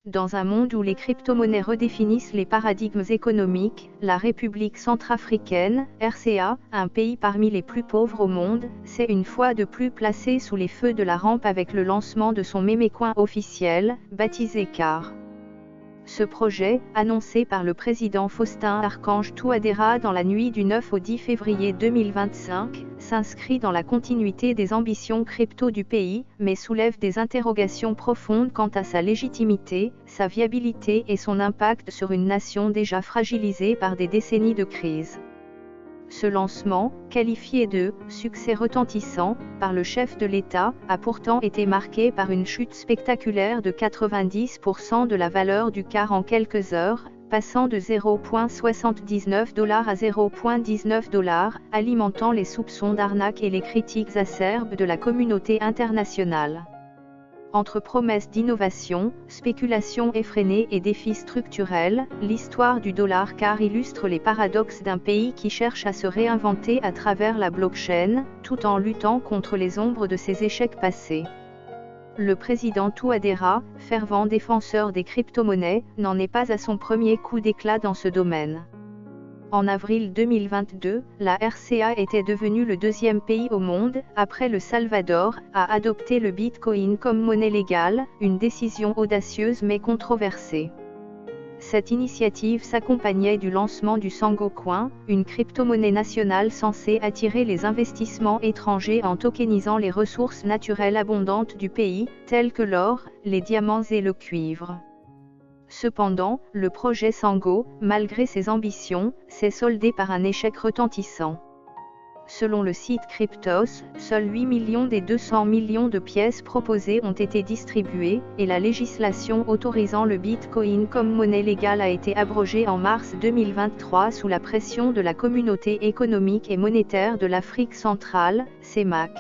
Dans un monde où les crypto-monnaies redéfinissent les paradigmes économiques, la République centrafricaine, RCA, un pays parmi les plus pauvres au monde, s'est une fois de plus placée sous les feux de la rampe avec le lancement de son mémécoin officiel, baptisé CAR. Ce projet, annoncé par le président Faustin-Archange Touadéra dans la nuit du 9 au 10 février 2025, s'inscrit dans la continuité des ambitions crypto du pays, mais soulève des interrogations profondes quant à sa légitimité, sa viabilité et son impact sur une nation déjà fragilisée par des décennies de crise. Ce lancement, qualifié de « succès retentissant » par le chef de l'État, a pourtant été marqué par une chute spectaculaire de 90% de la valeur du CAR en quelques heures, passant de 0,79 $ à 0,19 $, alimentant les soupçons d'arnaque et les critiques acerbes de la communauté internationale. Entre promesses d'innovation, spéculation effrénée et défis structurels, l'histoire du dollar CAR illustre les paradoxes d'un pays qui cherche à se réinventer à travers la blockchain, tout en luttant contre les ombres de ses échecs passés. Le président Touadéra, fervent défenseur des crypto-monnaies, n'en est pas à son premier coup d'éclat dans ce domaine. En avril 2022, la RCA était devenue le deuxième pays au monde, après le Salvador, à adopter le Bitcoin comme monnaie légale, une décision audacieuse mais controversée. Cette initiative s'accompagnait du lancement du Sango Coin, une crypto-monnaie nationale censée attirer les investissements étrangers en tokenisant les ressources naturelles abondantes du pays, telles que l'or, les diamants et le cuivre. Cependant, le projet Sango, malgré ses ambitions, s'est soldé par un échec retentissant. Selon le site Cryptos, seuls 8 millions des 200 millions de pièces proposées ont été distribuées, et la législation autorisant le Bitcoin comme monnaie légale a été abrogée en mars 2023 sous la pression de la Communauté économique et monétaire de l'Afrique centrale, CEMAC.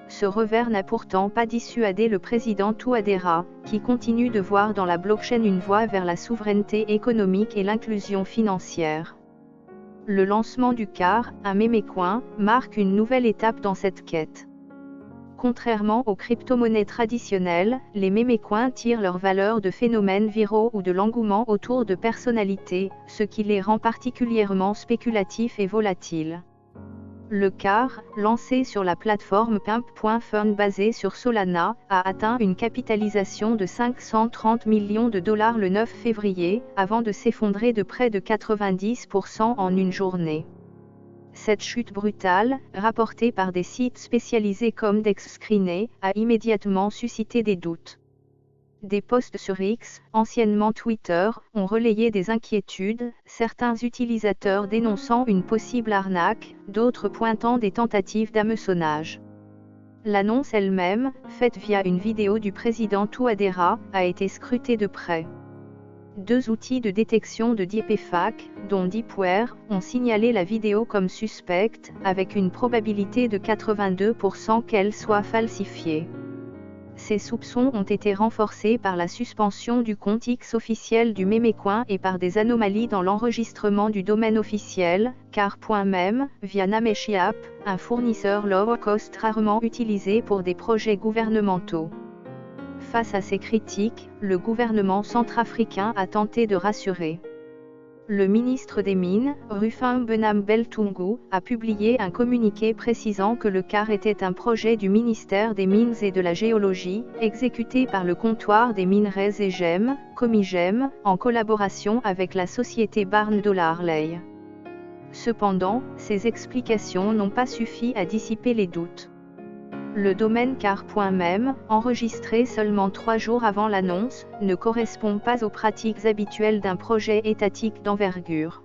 Ce revers n'a pourtant pas dissuadé le président Touadéra, qui continue de voir dans la blockchain une voie vers la souveraineté économique et l'inclusion financière. Le lancement du CAR, un mémécoin, marque une nouvelle étape dans cette quête. Contrairement aux crypto-monnaies traditionnelles, les mémécoins tirent leur valeur de phénomènes viraux ou de l'engouement autour de personnalités, ce qui les rend particulièrement spéculatifs et volatiles. Le CAR, lancé sur la plateforme Pimp.fun basée sur Solana, a atteint une capitalisation de 530 millions de dollars le 9 février, avant de s'effondrer de près de 90% en une journée. Cette chute brutale, rapportée par des sites spécialisés comme DexScreené, a immédiatement suscité des doutes. Des posts sur X, anciennement Twitter, ont relayé des inquiétudes, certains utilisateurs dénonçant une possible arnaque, d'autres pointant des tentatives d'hameçonnage. L'annonce elle-même, faite via une vidéo du président Touadéra, a été scrutée de près. Deux outils de détection de deepfake, dont Deepware, ont signalé la vidéo comme suspecte, avec une probabilité de 82% qu'elle soit falsifiée. Ces soupçons ont été renforcés par la suspension du compte X officiel du mémécoin et par des anomalies dans l'enregistrement du domaine officiel, car.mem, via Nameshiap, un fournisseur low-cost rarement utilisé pour des projets gouvernementaux. Face à ces critiques, le gouvernement centrafricain a tenté de rassurer. Le ministre des Mines, Rufin Benam Beltungu, a publié un communiqué précisant que le CAR était un projet du ministère des Mines et de la Géologie, exécuté par le comptoir des minerais et gemmes, Comigem, en collaboration avec la société Barnes Harley. Cependant, ces explications n'ont pas suffi à dissiper les doutes. Le domaine car.mem, enregistré seulement 3 jours avant l'annonce, ne correspond pas aux pratiques habituelles d'un projet étatique d'envergure.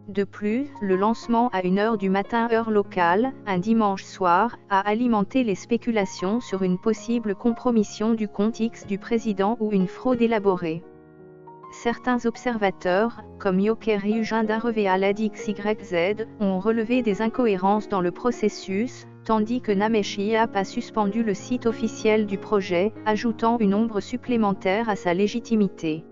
De plus, le lancement à 1h du matin heure locale, un dimanche soir, a alimenté les spéculations sur une possible compromission du compte X du président ou une fraude élaborée. Certains observateurs, comme Yokeri XYZ, ont relevé des incohérences dans le processus, tandis que Nameshiap a suspendu le site officiel du projet, ajoutant une ombre supplémentaire à sa légitimité.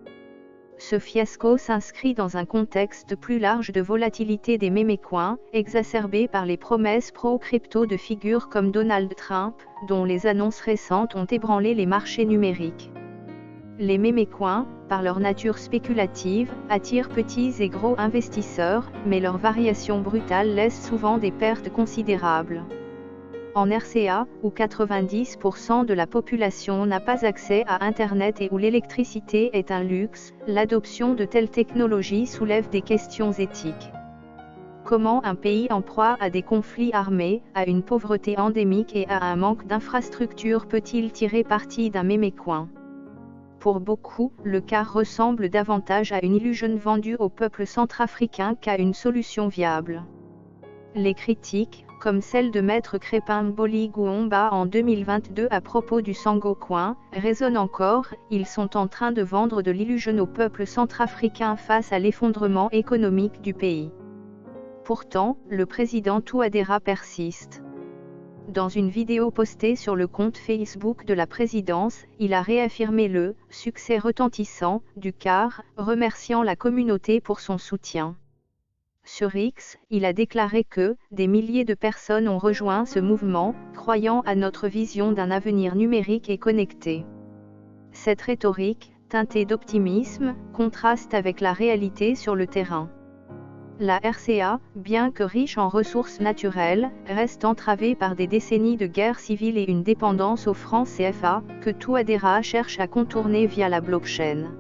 Ce fiasco s'inscrit dans un contexte plus large de volatilité des mémécoins, exacerbé par les promesses pro-crypto de figures comme Donald Trump, dont les annonces récentes ont ébranlé les marchés numériques. Les mémécoins, par leur nature spéculative, attirent petits et gros investisseurs, mais leur variation brutale laisse souvent des pertes considérables. En RCA, où 90% de la population n'a pas accès à Internet et où l'électricité est un luxe, l'adoption de telles technologies soulève des questions éthiques. Comment un pays en proie à des conflits armés, à une pauvreté endémique et à un manque d'infrastructures peut-il tirer parti d'un mémécoin ? Pour beaucoup, le CAR ressemble davantage à une illusion vendue au peuple centrafricain qu'à une solution viable. Les critiques, comme celle de Maître Crépin Mboli Gouomba en 2022 à propos du Sango-Coin, résonnent encore. Ils sont en train de vendre de l'illusion au peuple centrafricain face à l'effondrement économique du pays. Pourtant, le président Touadéra persiste. Dans une vidéo postée sur le compte Facebook de la présidence, il a réaffirmé le « succès retentissant » du CAR, remerciant la communauté pour son soutien. Sur X, il a déclaré que « des milliers de personnes ont rejoint ce mouvement, croyant à notre vision d'un avenir numérique et connecté ». Cette rhétorique, teintée d'optimisme, contraste avec la réalité sur le terrain. La RCA, bien que riche en ressources naturelles, reste entravée par des décennies de guerre civile et une dépendance au franc CFA, que Touadéra cherche à contourner via la blockchain.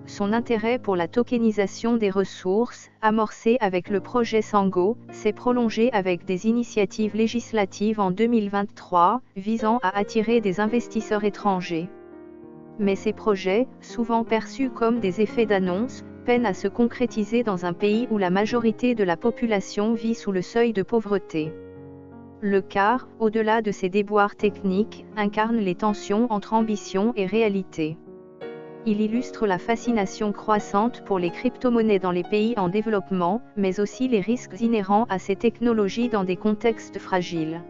Son intérêt pour la tokenisation des ressources, amorcé avec le projet Sango, s'est prolongé avec des initiatives législatives en 2023, visant à attirer des investisseurs étrangers. Mais ces projets, souvent perçus comme des effets d'annonce, peinent à se concrétiser dans un pays où la majorité de la population vit sous le seuil de pauvreté. Le CAR, au-delà de ses déboires techniques, incarne les tensions entre ambition et réalité. Il illustre la fascination croissante pour les crypto-monnaies dans les pays en développement, mais aussi les risques inhérents à ces technologies dans des contextes fragiles.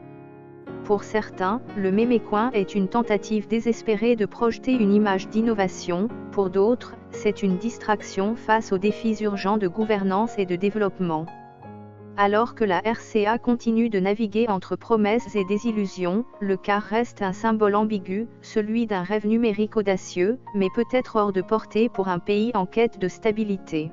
Pour certains, le mémécoin est une tentative désespérée de projeter une image d'innovation, pour d'autres, c'est une distraction face aux défis urgents de gouvernance et de développement. Alors que la RCA continue de naviguer entre promesses et désillusions, le CAR reste un symbole ambigu, celui d'un rêve numérique audacieux, mais peut-être hors de portée pour un pays en quête de stabilité.